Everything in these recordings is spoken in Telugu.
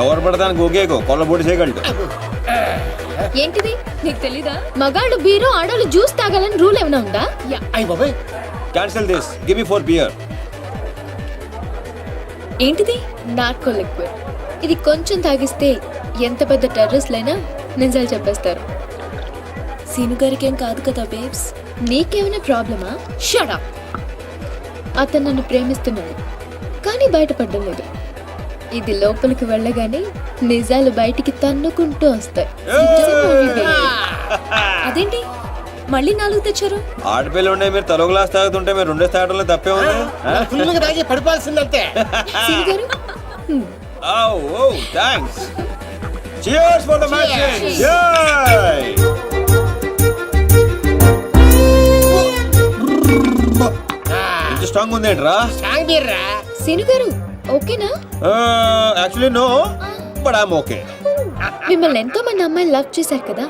ఎవరు పడతాను గోకేకో కొల్లబొడి చేయగలడు. ఏంటిది నీకు తెలీదా? మగాళ్ళు బీరు ఆడవాళ్ళు జ్యూస్ తాగాలని రూల్ ఏమైనా ఉందా? Cancel this, give me 4 beer. ఏంటిది? Narco liquid. ఇది కొంచెం తాగిస్తే ఎంత పెద్ద టెర్రరిస్ట్లైనా నిజాలు చెప్పేస్తారు. సీను గారికి ఏం కాదు కదా బేబ్స్? నీకేమైనా ప్రాబ్లమా? Shut up. అతను నన్ను ప్రేమిస్తున్నాడు కానీ బయటపడడం లేదు. ఇది లోపలికి వెళ్ళగానే నిజాలు బయటికి తన్నుకుంటూ వస్తాయి. అదేంటి మళ్ళీ 4 తెచ్చారు? ఆడపిల్ల ఉండే మీరు తలో గ్లాస్ తాగుతుంటే మీరు 2 తాగడంలో తప్పే ఉంది. పడిపోవాల్సిందంతే. సీను గారు thanks. Cheers for the matches. Yay! ఇంత స్ట్రాంగ్ ఉందేంట్రా? సీను గారు ఓకేనా? Actually no, but I'm okay. మిమ్మల్ని ఎంతో మంది అమ్మాయిలు లవ్ చేశారు కదా,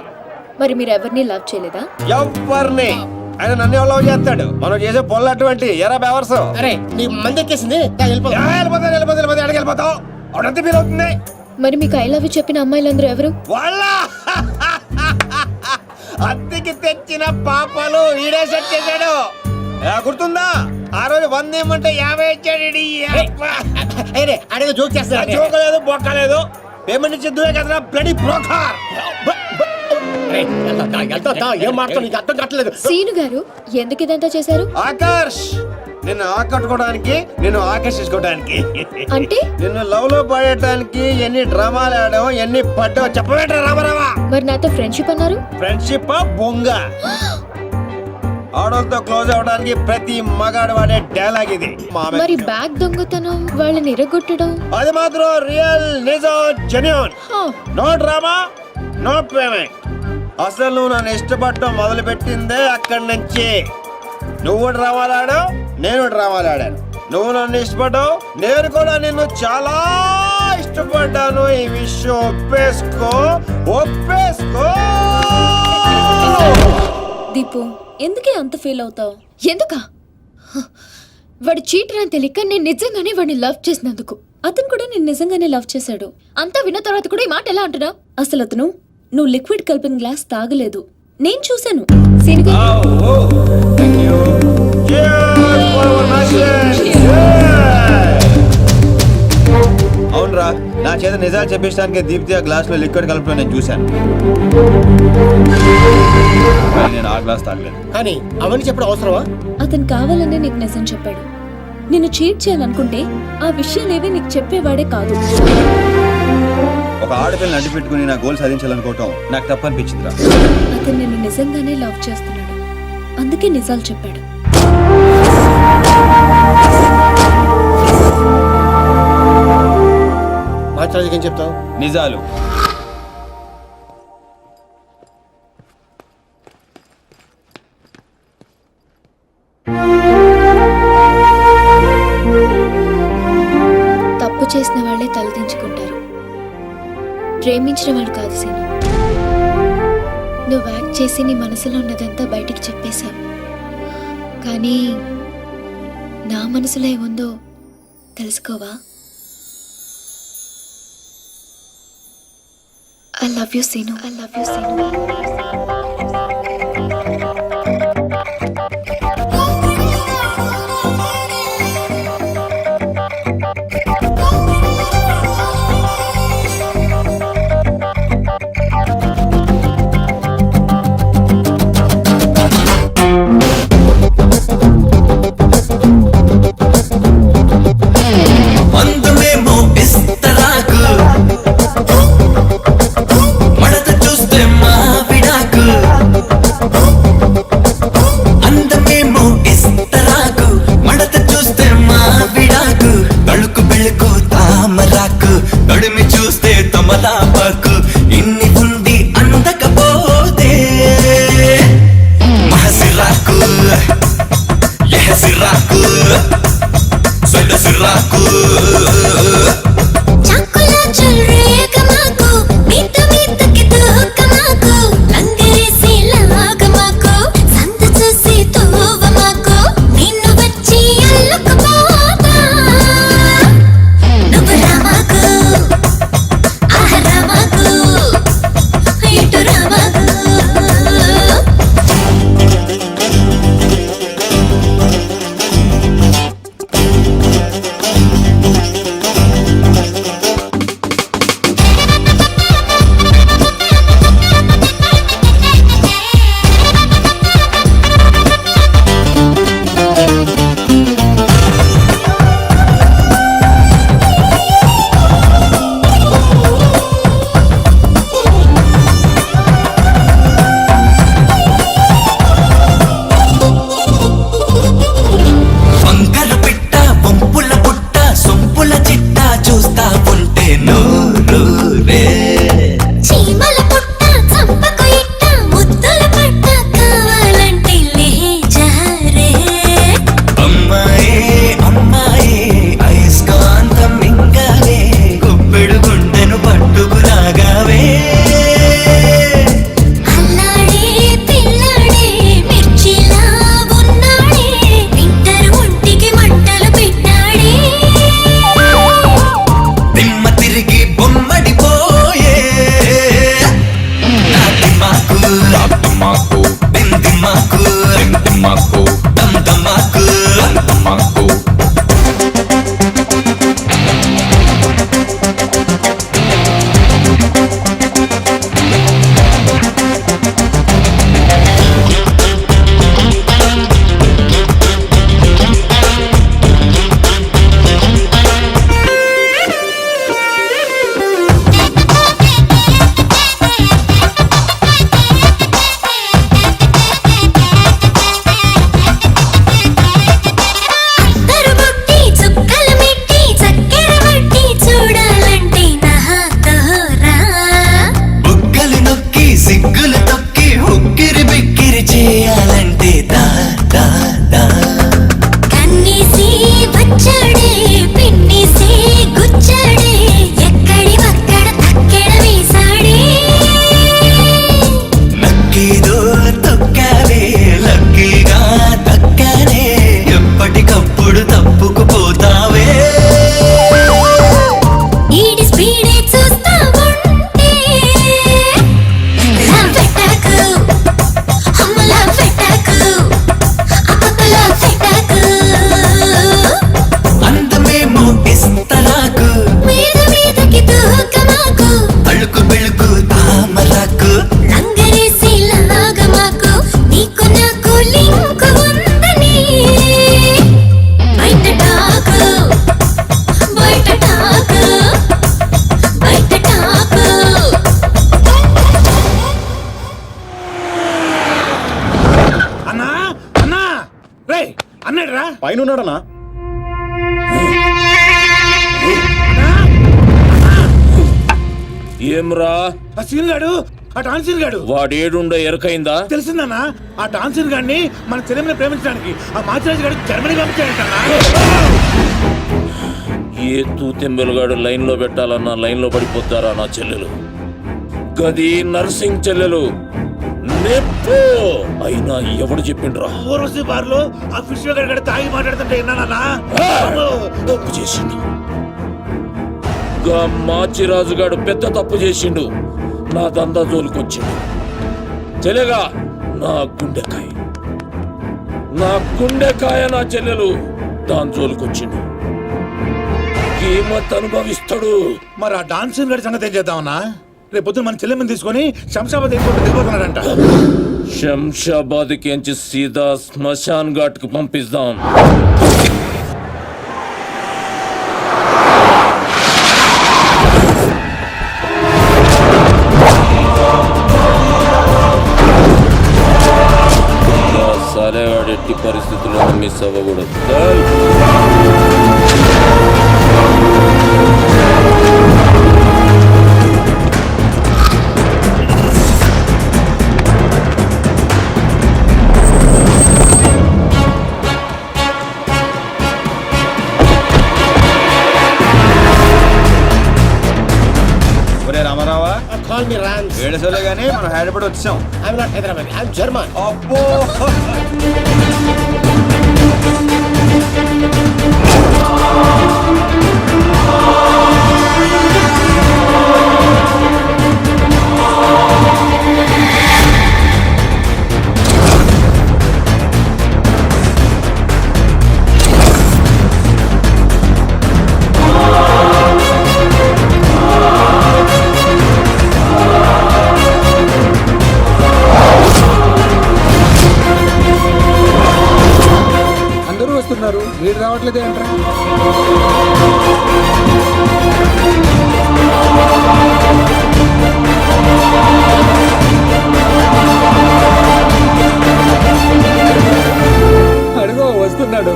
మరి మీరు ఎవరిని లవ్ చేయలేదా? ఎవరిని? ఆయన నన్ను లవ్ చేస్తాడు. మనం చేసే పొల్ల అటువంటి ఎరా బెవర్స్. అరే నీ మంది ఎక్కేసింది, వెళ్ళిపోతావు. అవునంత ఫీల్ అవుతుంది. మరి మీకు ఐ లవ్ యూ చెప్పిన అమ్మాయిలందరూ ఎవరు? వాళ్ళ అద్దెకి తెచ్చిన పాపాలు ఈడే సెట్ చేశాడు. గుర్తుందా? ఆ రోజు 100 ఇమ్మంటే 50 ఇచ్చాడు. అడిగి జోక్ చేస్తా. జోకలేదు బొక్కలేదు. పేమెంట్ ఇచ్చేద్దువే కదరా బ్లడీ బ్రోకర్. ఏం మాట్లాడు నీకు అర్థం కావట్లేదు. సీను గారు ఎందుకు ఇదంతా చేశారు? ఆకర్ష్, నిన్ను ఆకట్టుకోవడానికి, నిన్ను ఆకర్షించుకోవడానికి, అంటే నిన్ను లవ్ లో పడేయడానికి ఎన్ని డ్రామాలు ఆడావో, ఎన్ని పడ్డావో చెప్పవేంట్రా రామారావా? మరి నాతో ఫ్రెండ్షిప్ అన్నారు. ఫ్రెండ్షిప్ బొంగ. ఆడోళ్ళతో క్లోజ్ అవడానికి ప్రతి మగాడు వాడే డైలాగ్ ఇది. మరి బ్యాగ్ దొంగతనం, వాళ్ళని ఇరగొట్టడం, అది మాత్రం రియల్, నిజం, genuine. No drama, no payment. అసలు నువ్వు నన్ను ఇష్టపడటం మొదలు పెట్టిందే అక్కడి నుంచి. నువ్వు డ్రామాలు ఆడావు, నేను డ్రామాలు ఆడాను. నువ్వు నన్ను ఇష్టపడ్డావు, నేను కూడా నిన్ను చాలా ఇష్టపడ్డాను. ఈ విషయం ఒప్పేసుకో. దీపు ఎందుకే అంత ఫీల్ అవుతావు? ఎందుకా? వాడు చీటర్ అని తెలియక నేను నిజంగానే వాడిని లవ్ చేసినందుకు. అతను కూడా నేను నిజంగానే లవ్ చేశాడు. అంతా విన్న తర్వాత కూడా ఈ మాట ఎలా అంటున్నావు? అసలు అతను నువ్వు లిక్విడ్ కలిపిన గ్లాస్ తాగలేదు, నేను చూశాను. అవునరా, నా చేత నిజాలు చెప్పిస్తానికి దీప్తి ఆ గ్లాస్ లో లిక్విడ్ కలపడం నేను చూశాను. నేను ఆ గ్లాస్ తాగలేదు. కానీ అవన్నీ చెప్పడం అవసరమా? అతను కావాలనే నీకు నిజం చెప్పాడు. నిన్ను చీట్ చేయాలనుకుంటే ఆ విషయాలేవి నీకు చెప్పేవాడే కాదు. ఒక ఆడపిల్లని అడ్డు పెట్టుకుని నా గోల్ సాధించాలనుకోవటం నాకు తప్పనిపించిందిరా. అతను నిన్ను నిజంగానే లవ్ చేస్తున్నాడు, అందుకే నిజాలు చెప్పాడు. ఏం చెప్తావు? నిజాలు. తప్పు చేసిన వాళ్ళే తలదించుకుంటారు, ప్రేమించిన వాళ్ళు కాదు. సీను, నువ్వు యాక్ట్ చేసి నీ మనసులో ఉన్నదంతా బయటికి చెప్పేశావు. కానీ నా మనసులో ఏముందో తెలుసుకోవా? I love you, Seenu. I love you, Seenu. ఎక్కడా? పైన ఉన్నాడనా? ఏమ్రా ఆ సీన్ గాడు, ఆ డాన్సర్ గాడు వాడేడుండ ఎరకైందా? తెలిసిందన్నా. ఆ డాన్సర్ గాడిని మన చెల్లెమని ప్రేమించడానికి ఆ మాచిరాజు గారు జర్మనీ పంపించాడంటన్నా. ఏ తూతెంబెలుగాడు లైన్ లో పెట్టాలన్నా లైన్ లో పడిపోతారా నా చెల్లెలు? గది నర్సింగ్ చెల్లెలు నెప్పు అయినా ఎవడు చెప్పిండ్రా? ఊర్వశి బార్లో ఆ ఫిష్ గారు తాగి మాట్లాడుతుంటే విన్నానన్నా. తప్పు చేసిండు. గా మాచిరాజుగాడు పెద్ద తప్పు చేసిండు. నా దందా జోలికొచ్చిండు. చెల్లెగా నా గుండెకాయ నా చెల్లెలు దాని జోలికొచ్చిండు. కీమత్ అనుభవిస్తాడు. మరి ఆ డాన్సర్ గారి సంగతి ఏం చేద్దామన్నా? రేపు పొద్దున మన చెల్లెమ్మని తీసుకొని శంషాబాద్ ఎయిర్పోర్ట్ దిగిపోతున్నాడంట. శంషాబాద్ కి సీదా శ్మశాన్ ఘాట్ కు పంపిస్తాం. సాలేగాడు ఎట్టి పరిస్థితుల్లో మిస్ అవ్వకూడదు. ఒరే రామారావా, కాల్ మీ రాన్స్. ఏడుసోలే గానీ మనం హైదరాబాద్ వచ్చాం. I'm not Hyderabad, I'm German. అబ్బో అందరూ వస్తున్నారు, వీడు రావట్లేదు ఏంట్రా? అడుగో వస్తున్నాడు.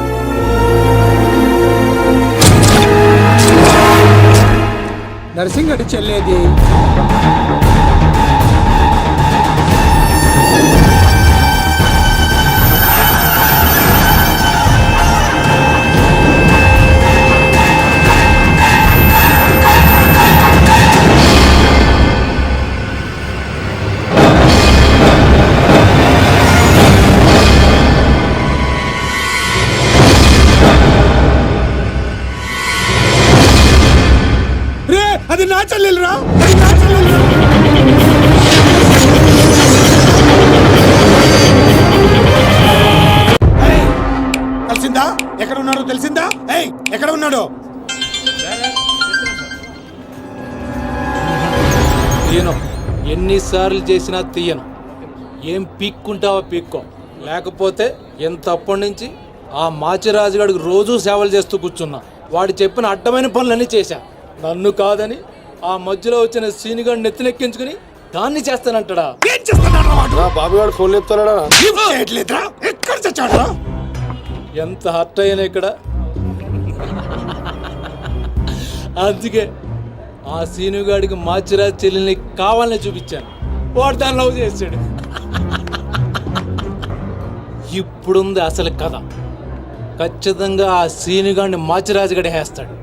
నర్సింగ్ అడి చెల్లేది. అది నా చెల్లెలురా, అది నా చెల్లెలు. తెలిసిందా ఎక్కడ ఉన్నాడో? తెలిసిందా? ఏయ్, ఎక్కడ ఉన్నాడో? తీయను, ఎన్నిసార్లు చేసినా తీయను. ఏం పీక్కుంటావో పీక్కో, లేకపోతే ఎంత అప్పటి నుంచి ఆ మాచిరాజు గారికి రోజూ సేవలు చేస్తూ కూర్చున్నా. వాడు చెప్పిన అడ్డమైన పనులన్నీ చేశా. నన్ను కాదని ఆ మధ్యలో వచ్చిన సీనిగాడు నెత్తినెక్కించుకుని దాన్ని చేస్తానంటాడా? ఏం చేస్తున్నాడు వాడు? బాబు గారు ఫోన్ లేపుతాడా? చేయట్లేదురా. ఎక్కడ చచ్చాడురా? ఎంత హర్ట్ అయ్యాను ఇక్కడ. అందుకే ఆ సీనుగాడికి మాచిరాజు చెల్లెల్ని కావాలని చూపించాను. వాడు దాన్ని లవ్ చేశాడు. ఇప్పుడుంది అసలు కథ. ఖచ్చితంగా ఆ సీనుగాడిని మాచిరాజు గడి వేస్తాడు.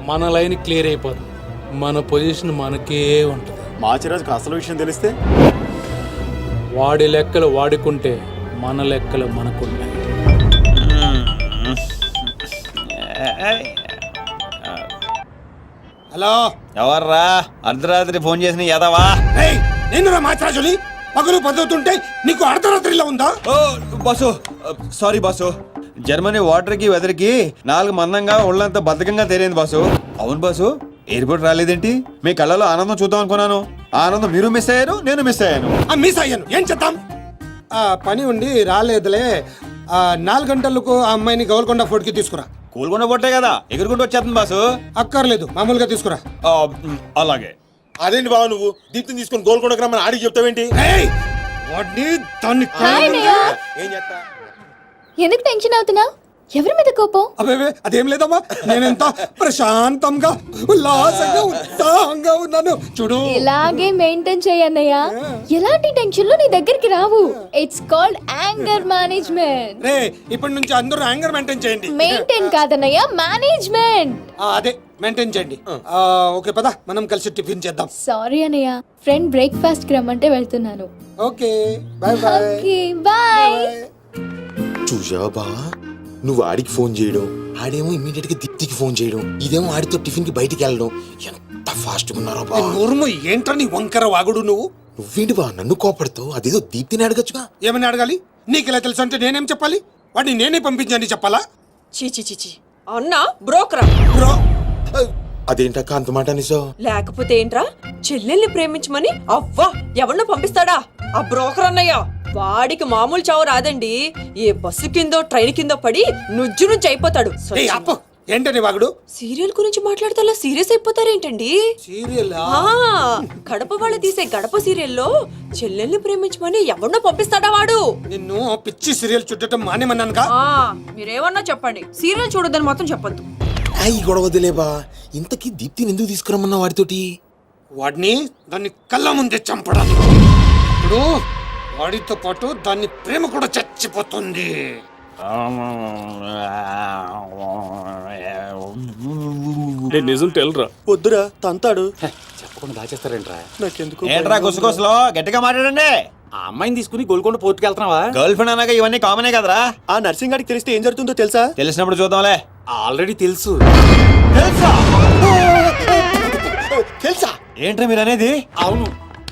మన లైన్ క్లియర్ అయిపోతుంది. మన పొజిషన్ మనకే ఉంటుంది. మాచిరాజుకు అసలు విషయం తెలిస్తే వాడి లెక్కలు వాడుకుంటే మన లెక్కలు మనకుంటాయి. హలో, ఎవర్రా అర్ధరాత్రి ఫోన్ చేసిన యాదవా? నేను మాచిరాజుని. పగలు పదవుతుంటే నీకు అర్ధరాత్రిలో ఉందా? ఓ బాసు, సారీ బాసు. జర్మనీ వాటర్కి వెదర్కి 4 మందంగా ఒళ్ళంతా బద్ధకంగా తేలింది బాసు. అవును బాసు, ఎయిర్పోర్ట్ రాలేదేంటి? మీ కళ్ళలో ఆనందం చూద్దాం అనుకున్నాను. ఆనందం మీరు మిస్ అయ్యారు, నేను మిస్ అయ్యాను. మిస్ అయ్యాను. ఏం చేద్దాం? పని ఉండి రాలేదులే. 4 గంటలకు ఆ అమ్మాయిని గోల్కొండ ఫోర్ట్కి తీసుకురా. కూలుకుండా పొట్టే కదా ఎగురుకుంటూ వచ్చేస్తుంది బాసు. అక్కర్లేదు, మామూలుగా తీసుకురా. అలాగే. అదేంటి బావ, నువ్వు దీప్తిని తీసుకొని గోల్కొండకు రమ్మని ఆడికి చెప్తావేంటి? వాడిని దాన్ని హాయ్ అన్నయ్య. ఏం చేస్తా? ఎందుకు టెన్షన్ అవుతున్నావు? ఎవరి మీద కోపం? అబే అదేం లేదమ్మా, నేనెంత ప్రశాంతంగా ఉల్లాసంగా ఉత్సాహంగా ఉన్నాను చూడు. ఇలాగే మెయింటైన్ చేయన్నయ్య. ఎలాంటి టెన్షన్లు నీ దగ్గరికి రావు. It's called anger management. రే ఇప్పటి నుంచి అందరూ యాంగర్ మెయింటైన్ చేయండి. మెయింటైన్ కాదన్నయ్య, మేనేజ్మెంట్. అదే మెయింటైన్ చేయండి. ఓకే పద మనం కలిసి టిఫిన్ చేద్దాం. సారీ అన్నయ్య, ఫ్రెండ్ బ్రేక్ఫాస్ట్ కి రమ్మంటే వెళ్తున్నాను. Okay bye bye. Okay bye. చూసావా బా, నువ్వు ఆడికి ఫోన్ చేయడం, ఆడేమో ఇమ్మీడియట్ గా దీప్తికి ఫోన్ చేయడం, ఇదేమో ఆడితో టిఫిన్ కి బయటికి వెళ్ళడం. ఎంత ఫాస్ట్ గా ఉన్నారో బా. నోరుము ఏంట్రా నీ వంకర వాగుడు నువ్వు? నువ్వేంటి బా నన్ను కోపడతావు? అదేదో దీప్తిని అడగచ్చుగా. ఏమని అడగాలి? నీకు ఇలా తెలుసు అంటే నేనేం చెప్పాలి? వాడిని నేనే పంపించండి చెప్పాలా? చీచి చీచి అన్న బ్రోకరా? బ్రో అదేంటక్క అంత మాట అనేసో? లేకపోతే ఏంట్రా, చెల్లెల్ని ప్రేమించమని అవ్వా ఎవరినో పంపిస్తాడా ఆ బ్రోకర్ అన్నయ్య? వాడికి మామూలు చావు రాదండి. ఏ బస్సు కిందో ట్రైన్ కిందో పడి నుజ్జు నుంచి అయిపోతాడు. ఏయ్ అప్పు ఏంటని వాగుడు? సీరియల్ గురించి మాట్లాడితే అలా సీరియస్ అయిపోతారేంటండి? సీరియల్ గడప వాళ్ళు తీసే గడప సీరియల్లో చెల్లెల్ని ప్రేమించమని ఎవరినో పంపిస్తాడా వాడు? నిన్ను పిచ్చి సీరియల్ చుట్టడం మానేమన్నానుగా. మీరేమన్నా చెప్పండి, సీరియల్ చూడొద్దని మాత్రం చెప్పొద్దు. ఈ గొడవ వదిలేబా. ఇంతకీ దీప్తిని ఎందుకు తీసుకురమ్మన్నా వాడితోటి? వాడిని దాన్ని కళ్ళ ముందే చంపడాలి. ఇప్పుడు వాడితో పాటు దాన్ని ప్రేమ కూడా చచ్చిపోతుంది. నిజం తెలరా? వద్దురా తంతాడు. చెప్పకుండా దాచేస్తారేంట్రా? నాకెందుకు ఏంట్రా గుసగుసలో గట్టిగా మాట్లాడండి. ఆ అమ్మాయిని తీసుకుని గోల్కొండ పోర్టుకి వెళ్తున్నావా? గర్ల్ ఫ్రెండ్ అన్నాక ఇవన్నీ కామనే కదరా. ఆ నర్సింగ్ గారికి తెలిస్తే ఏం జరుగుతుందో తెలుసా? తెలిసినప్పుడు చూద్దాంలే. ఆల్రెడీ తెలుసు. తెలుసా? తెలుసా? ఏంట్రా మీరు అనేది? అవును,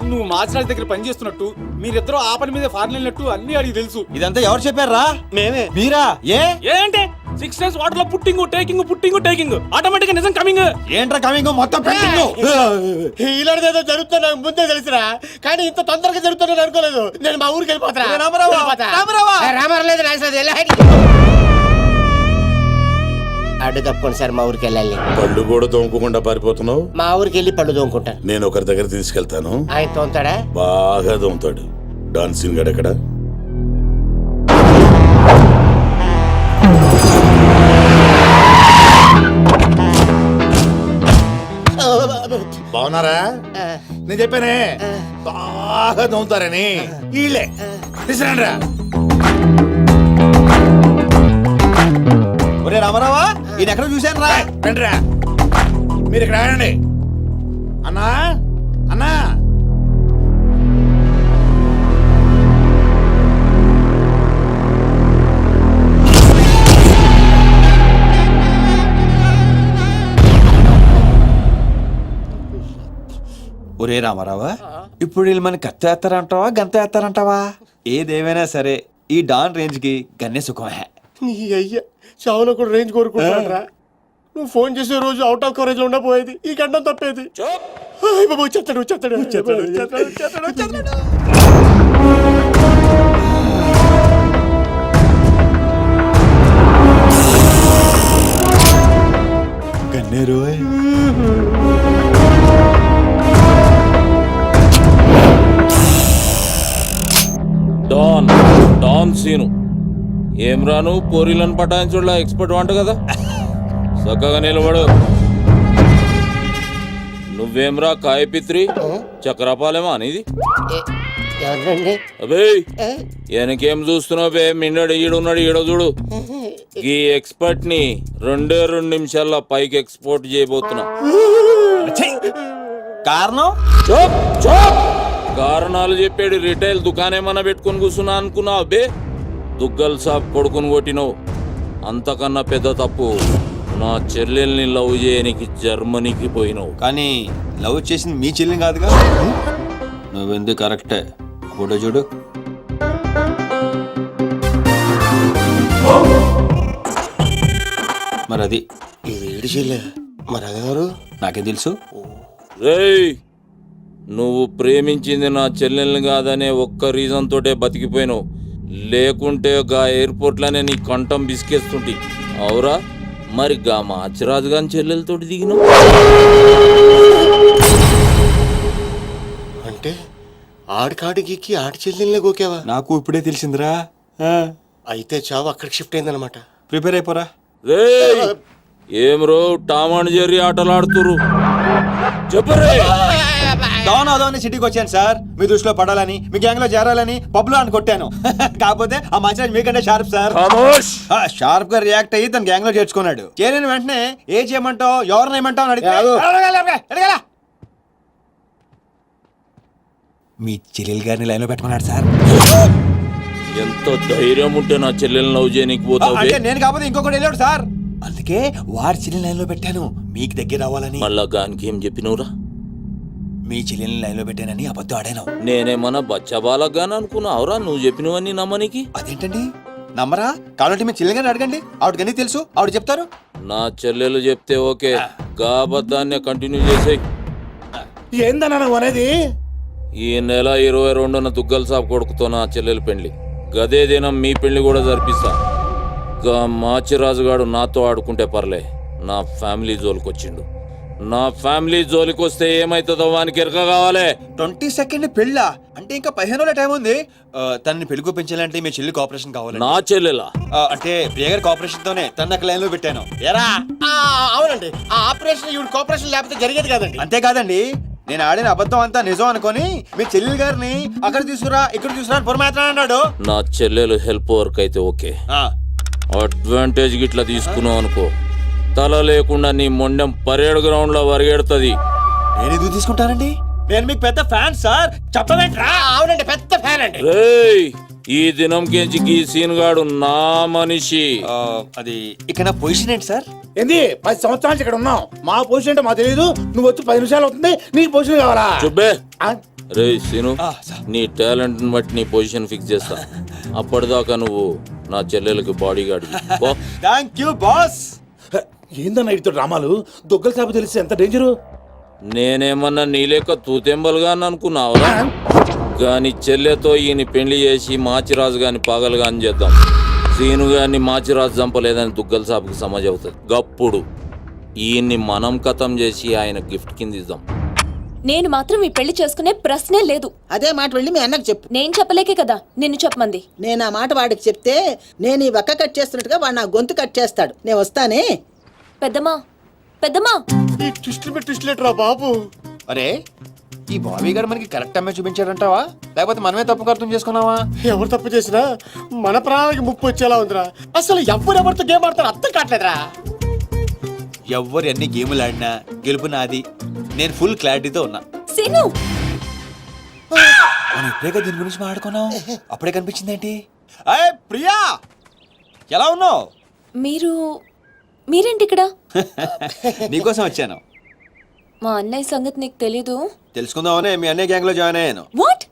నువ్వు మాచిరాజ్ దగ్గర పని చేస్తున్నట్టు, మీరిద్దరూ ఆ పని మీద ఫారెన్ వెళ్ళినట్టు అన్ని అడిగి తెలుసు. ఇదంతా ఎవరు చెప్పారా? మేమే. మీరా? ఏంటి 6 days వాటర్ లో పుట్టింగ్ టేకింగ్ ఆటోమేటిక్ గా నిజం కమింగ్. ఏంట్రా కమింగ్ మొత్తం పెట్టింగ్? ఇలాంటిదేదో జరుగుతుందో నాకు ముందే తెలుసురా, కానీ ఇంత తొందరగా జరుగుతుందని అనుకోలేదు. నేను మా ఊరికి వెళ్ళిపోతా. రామారావు లేదు అడ్డు తప్పుకోండి సార్, మా ఊరికి వెళ్ళాలి. పళ్ళు కూడా తోముకోకుండా పారిపోతున్నావు. మా ఊరికి వెళ్ళి పళ్ళు తోముకుంటాను. నేను ఒకరి దగ్గర తీసుకెళ్తాను, ఆయన తోముతాడా? బాగా తోముతాడు. డాన్సింగ్ గడ ఎక్కడ? బాగున్నారా? నేను చెప్పానే బాగా తోముతారని. వీళ్ళే తీసుకురండిరా. ఒరే రామారావా, ఈయన ఎక్కడ చూశాను రా. రండిరా, మీరు ఇక్కడ ఆడండి. అన్నా అన్నా, ఒరే రామారావా, ఇప్పుడు వీళ్ళు మన కత్తి వేస్తారంటావా గంత వేస్తారంటావా? ఏదేమైనా సరే ఈ డాన్ రేంజ్ కి గన్నే సుఖమే. నీ అయ్యా చావులో కూడా రేంజ్ కోరుకుంటారా? నువ్వు ఫోన్ చేసే రోజు అవుట్ ఆఫ్ కవరేజ్ లో ఉండపోయేది, ఈ గండం తప్పేది. చెత్తడు. గన్నేరు డాన్ సీను ఏం రాను పోరీలను పటాయించుడులా ఎక్స్పర్ట్ వంట కదా. చక్కగా నిలబడు. నువ్వేమ్రా కాయపిత్రి చక్రపాలేమా అనేది? అబే వెనకేం చూస్తున్నావు బే? మిన్నడు ఈడున్నాడు, ఈడ చూడు. ఈ ఎక్స్పర్ట్ ని 2 నిమిషాల్లో పైకి ఎక్స్పోర్ట్ చేయబోతున్నా. కారణం? కారణాలు చెప్పాడు. రిటైల్ దుకాణేమన్నా పెట్టుకుని కూర్చున్నా అనుకున్నావు బే? దుగ్గల్ సాబ్ కొడుకుని కొట్టినావు. అంతకన్నా పెద్ద తప్పు నా చెల్లెల్ని లవ్ చేయనికి జర్మనీకి పోయినావు. కానీ లవ్ చేసింది మీ చెల్లిని కాదుగా. నువ్వెందుకు కరెక్టే. ఫోటో చూడు. మరి అది ఏడు చెల్లె మరి అదెవరు? నాకేం తెలుసు. రేయ్, నువ్వు ప్రేమించింది నా చెల్లెల్ని కాదనే ఒక్క రీజన్ తోటే బతికిపోయినావు. లేకుంటే గా ఎయిర్పోర్ట్లోనే నీ కంఠం బిసికేస్తుంటి. అవురా? మరి గా మాచిరాజు గాని చెల్లెలతోటి దిగినావు అంటే ఆడికాడికి ఆడి చెల్లెల్ని గోకేవా? నాకు ఇప్పుడే తెలిసిందిరా. అయితే చావు అక్కడికి షిఫ్ట్ అయిందనమాట. ప్రిపేర్ అయిపోరా. రేయ్ ఏం రో టామ్ అండ్ జెర్రీ ఆటలు ఆడుతురు చెప్పరే. డౌన్ అవుదామని సిటీకి వచ్చాను సార్, మీ దృష్టిలో పడాలని, మీ గ్యాంగ్ లో చేరాలని పబ్లో అని కొట్టాను. కాకపోతే ఆ మచాజ్ మీకంటే షార్ప్ సార్. ఖమోష్. షార్ప్ గా రియాక్ట్ అయ్యి తన గ్యాంగ్ లో చేర్చుకున్నాడు. చేరిన వెంటనే ఏం చేయమంటావు, ఎవరిని ఏమంటావు అని అడిగితే అడగాల. మీ చెల్లెలు గారిని లైన్ లో పెట్టుకున్నాడు సార్. ఎంత ధైర్యం ఉంటే నా చెల్లెల్ని లవ్ చేయనీకి పోతావు అంటే నేను కాకపోతే ఇంకొకటి వెళ్ళాడు సార్, అందుకే వాడి చెల్లెని లైన్ లో పెట్టాను మీకు దగ్గర రావాలని. మళ్ళా గానికి ఏం చెప్పినవురా? మీ చెల్లెల్ని లైన్ లో పెట్టానని అబద్ధం ఆడాను. నేనేమన్నా బచ్చబాలగాని అనుకున్నావురా నువ్వు చెప్పినవన్నీ నమ్మనికి? అదేంటండి నమ్మరా? కాబట్టి మీ చెల్లెలు గారిని అడగండి, ఆవిడకి అన్నీ తెలుసు, ఆవిడ చెప్తారు. నా చెల్లెలు చెప్తే ఓకే, గా అబద్ధాన్ని కంటిన్యూ చేసేయ్. ఏందన్నా నువ్వు అనేది? ఈ నెల 22న దుగ్గల సాబ్ కొడుకుతో నా చెల్లెలు పెళ్లి, గదే దినం మీ పెళ్లి కూడా జరిపిస్తా. గా మాచిరాజుగాడు నాతో ఆడుకుంటే పర్లే, నా ఫ్యామిలీ జోలికొచ్చిండు. నా ఫ్యామిలీ జోలికొస్తే ఏమైతుందో వానికి ఎరక కావాలి. 22nd పెళ్ళా? అంటే ఇంకా 15 రోజుల టైం ఉంది. తనని పెళ్లి పెంచాలంటే మీ చెల్లి కోఆపరేషన్ కావాలి. నా చెల్లెలా? అంటే ప్రియ గారి కోఆపరేషన్ తోనే తన లైన్ లో పెట్టాను. ఎరా అవునండి, ఆ ఆపరేషన్ ఈవిడ కోఆపరేషన్ లేకపోతే జరిగేది కాదండి. అంతేకాదండి, నేను ఆడిన అబద్ధం అంతా నిజం అనుకొని మీ చెల్లెలు గారిని అక్కడ తీసుకురా ఇక్కడ తీసుకురా అని పొరమాత్రం అన్నాడు. నా చెల్లెలు హెల్ప్ వర్క్ అయితే ఓకే, అడ్వాంటేజ్ గిట్లా తీసుకున్నావు అనుకో, తల లేకుండా నీ మొండెం పరేడ్ గ్రౌండ్ లో పరిగెడుతుంది. నేను ఎందుకు తీసుకుంటానండి? నేను మీకు పెద్ద ఫ్యాన్ సార్, చెప్పవేంట్రా? అవునండి, పెద్ద ఫ్యాన్ అండి. రేయ్ ఈ దినం కెంచి గీ సీన్ గాడు నా మనిషి. అది ఇక నా పొజిషన్ ఏంటి సార్? ఏంది 10 సంవత్సరాల నుంచి ఇక్కడ ఉన్నావు, మా పొజిషన్ అంటే మాకు తెలియదు. నువ్వు వచ్చి 10 నిమిషాలు అవుతుంది, నీకు పొజిషన్ కావాలా? చుబ్బే. ఆ? రే సీను, నీ టాలెంట్ బట్టి నీ పొజిషన్ ఫిక్స్ చేస్తా. అప్పటిదాకా నువ్వు నా చెల్లెలకి body guard. Thank you boss. ఏందన్నా ఇటు డ్రామాలు? దొగ్గల సాబు తెలిసి ఎంత డేంజరు. నేనేమన్నా నీ లెక్క తూతెంబలుగా అనుకున్నావురా? గాని చెల్లెతో ఈయన పెళ్లి చేసి మాచిరాజు గాని పాగలు గాని చేద్దాం. సీను గాని మాచిరాజు చంపలేదని దుగ్గల సాబుకి సమాజ్ అవుతుంది. గప్పుడు ఈయన్ని మనం కథం చేసి ఆయన గిఫ్ట్ కింద ఇద్దాం. నేను మాత్రం ఈ పెళ్లి చేసుకునే ప్రశ్నే లేదు. అదే మాట వెళ్ళి మీ అన్నకు చెప్పు. నేను చెప్పలేకే కదా నిన్ను చెప్పమంది. నేను ఆ మాట వాడికి చెప్తే నేను ఈ వక్క కట్ చేస్తున్నట్టుగా వాడు నా గొంతు కట్ చేస్తాడు. నేను వస్తానే. పెద్దమ్మా పెద్దమ్మా, ఈ ట్విస్ట్లేట్రా బాబు. అరే ఈ బాబీ గారు మనకి కరెక్ట్ అమ్మాయి చూపించాడంటావా, లేకపోతే మనమే తప్పు అర్థం చేసుకున్నావా? ఎవరు తప్పు చేసినా మన ప్రాణానికి ముప్పు వచ్చేలా ఉందిరా. అసలు ఎవరెవరితో గేమ్ ఆడతారు అర్థం కావట్లేదురా. ఎవ్వరు ఎన్ని గేములు ఆడినా గెలుపు నాది. నేను ఫుల్ క్లారిటీతో ఉన్నా. సీను మనం ఇప్పుడే దీని గురించి మాట్లాడుకున్నాం, అప్పుడే కనిపించింది ఏంటి? అయ్యే ప్రియా, ఎలా ఉన్నావు? మీరేంటి ఇక్కడ? నీకోసం వచ్చాను. మా అన్నయ్య సంగతి నీకు తెలీదు? తెలుసుకుందామనే మీ అన్నయ్య గ్యాంగ్ లో జాయిన్ అయ్యాను. వాట్?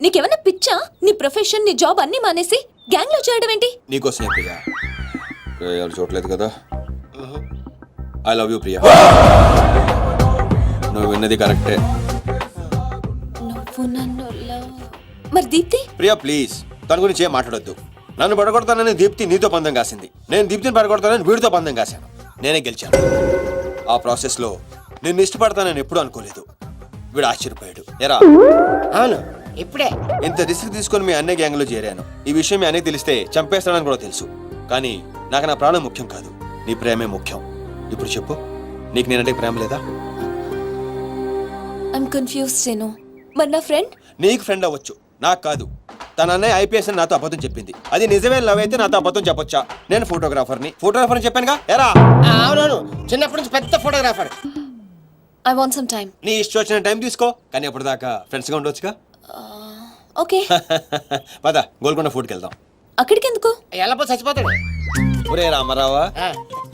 నీకేమన్నా పిచ్చా? నీ ప్రొఫెషన్ నీ జాబ్ అన్ని మానేసి గ్యాంగ్ లో చేయడం ఏంటి? నీకోసమే ప్రియా. ఎవరు చూడలేదు కదా. I love you Priya. నువ్వు విన్నది కరెక్టే. నువ్వు నన్ను మరి దీప్తి? ప్రియా ప్లీజ్, తన గురించి ఏం మాట్లాడొద్దు. నన్ను పడగొడతానని దీప్తి నీతో పందెం కాసింది, నేను దీప్తిని పడగొడతానని వీడితో పందెం కాశాను. నేనే గెలిచాను. ఆ ప్రాసెస్ లో నిన్ను ఇష్టపడతానని ఎప్పుడు అనుకోలేదు. వీడు ఆశ్చర్యపోయాడు. ఎరా అవును, ఇప్పుడే ఇంత రిస్క్ తీసుకొని మీ అన్నయ్య గ్యాంగ్ లో చేరాను. ఈ విషయం మీ అన్నయ్య తెలిస్తే చంపేస్తానని కూడా తెలుసు. కానీ నాకు నా ప్రాణం ముఖ్యం కాదు, నీ ప్రేమే ముఖ్యం. ఇప్పుడు చెప్పు, నీకు నేనంటే ప్రేమ లేదా? I'm confuse Seenu. మరి నా ఫ్రెండ్? నీకు ఫ్రెండ్ అవ్వచ్చు, నాకు కాదు. తన అన్నయ్య ఐపీఎస్ అని నాతో అబద్ధం చెప్పింది. అది నిజమే లవ్ అయితే నాతో అబద్ధం చెప్పొచ్చా? నేను ఫోటోగ్రాఫర్ని చెప్పానుగా. ఎరా అవునవును, చిన్నప్పటి నుంచి పెద్ద photographer. I want some time. నీ ఇష్టం వచ్చిన టైం తీసుకో, కానీ అప్పటిదాకా ఫ్రెండ్స్ గా ఉండొచ్చుగా. ఓకే పద గోల్కొండ ఫుడ్కి వెళ్దాం. అక్కడికి ఎందుకు? ఎలా చచ్చిపోతాడు. ఒరే రామారావా,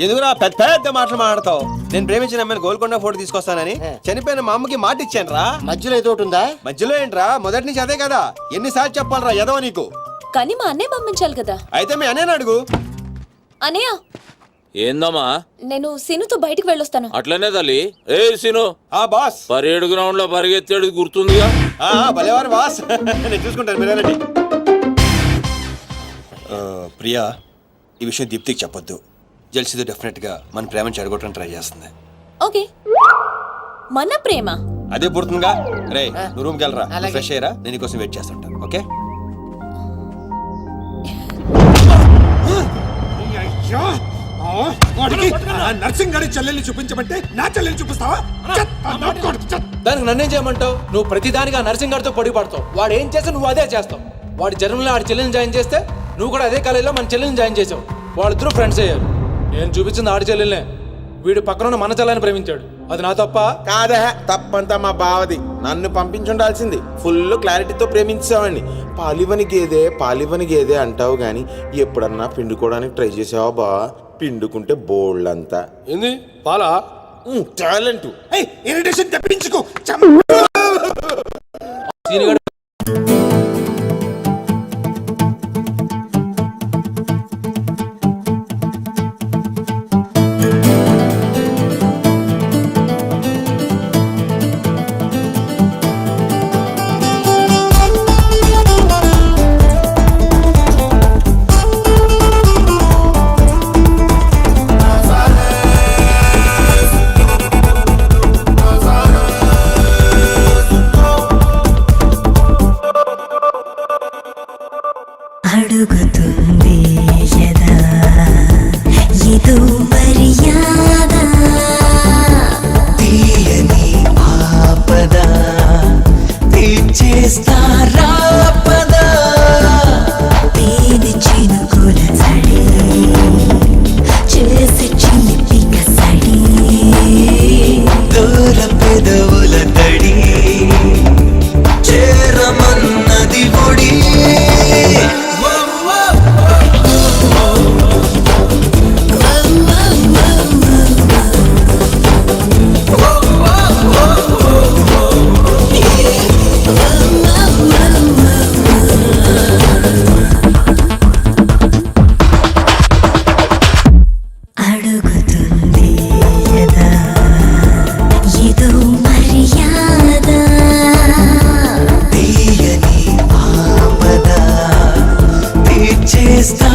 ఎందుకురా పెద్ద పెద్ద మాటలు మాట్లాడతావు? నేను ప్రేమించిన అమ్మాయిని గోల్కొండ ఫోటో తీసుకొస్తానని చనిపోయిన మా అమ్మకి మాట ఇచ్చాను రా. మధ్యలో ఏదో ఒకటి ఉందా? మధ్యలో ఏంట్రా, మొదటి నుంచి అదే కదా. ఎన్నిసార్లు చెప్పాలరా ఎదవ నీకు? కానీ మా అన్నయ్య పంపించాలి కదా. అయితే మీ అన్నయ్యని అడుగు. అన్నయ్య ఏందమ్మా? నేను సీనుతో బయటికి వెళ్ళొస్తాను. అట్లనే తల్లి. ఏ సీను, ఆ బాస్ పరేడ్ గ్రౌండ్ లో పరిగెత్తేది గుర్తుందిగా? భలేవారు బాస్. నేను చూసుకుంటాను, మీరేనండి. ప్రియా, ఈ విషయం దీప్తికి చెప్పొద్దు. జెల్సీతో డెఫినెట్ గా మన ప్రేమను చెడగొట్టడానికి ట్రై చేస్తుంది. ఓకే, మన ప్రేమ అదే పుడుతుందిగా. రే నువ్వు రూమ్కి వెళ్ళరా, ఫ్రెష్ అయ్యరా, నేను నీకోసం వెయిట్ చేస్తుంటాను. ఓకే? వాడికి ఆ నర్సింగ్ గారి చెల్లెల్ని చూపించమంటే నా చెల్లెల్ని చూపిస్తావా? చెత్త నా కొడుకు, చెత్త. దానికి నన్నేం చేయమంటావు? నువ్వు ప్రతిదానికి ఆ నర్సింగ్ గారితో పొడి పడతావు. వాడు ఏం చేస్తే నువ్వు అదే చేస్తావు. వాడి జన్మలో ఆడి చెల్లెని జాయిన్ చేస్తే నువ్వు కూడా అదే కాలేజీలో మన చెల్లెని జాయిన్ చేసావు. వాళ్ళిద్దరూ ఫ్రెండ్స్ అయ్యారు. నేను చూపించింది ఆడి చెల్లెల్నే. వీడు పక్కన మన చెల్లని ప్రేమించాడు. అది నా తప్ప? కాదా, తప్పంతా మా బావది. నన్ను పంపించుండాల్సింది. ఫుల్ క్లారిటీతో ప్రేమించావండి. పాలివని గేదే అంటావు గాని ఎప్పుడన్నా పిండుకోవడానికి ట్రై చేసావా బా? పిండుకుంటే బోల్డంతా. ఏంది పాలా? టాలెంట్. ఏయ్, ఇరిటేషన్ తెప్పించుకో. సీనుగాడు అడుగుతుంది యదా ఇదో మర్యాద తీయని ఆపద తీర్చేస్తారా పద తేనె చినుకుల చడి చేసి చిలిపిక సడి దూర పెదవుల తడి చేరమన్నది ఒడి అడుగుతుంది యదా ఇదో మర్యాద తీయని ఆపద తీర్చేస్తా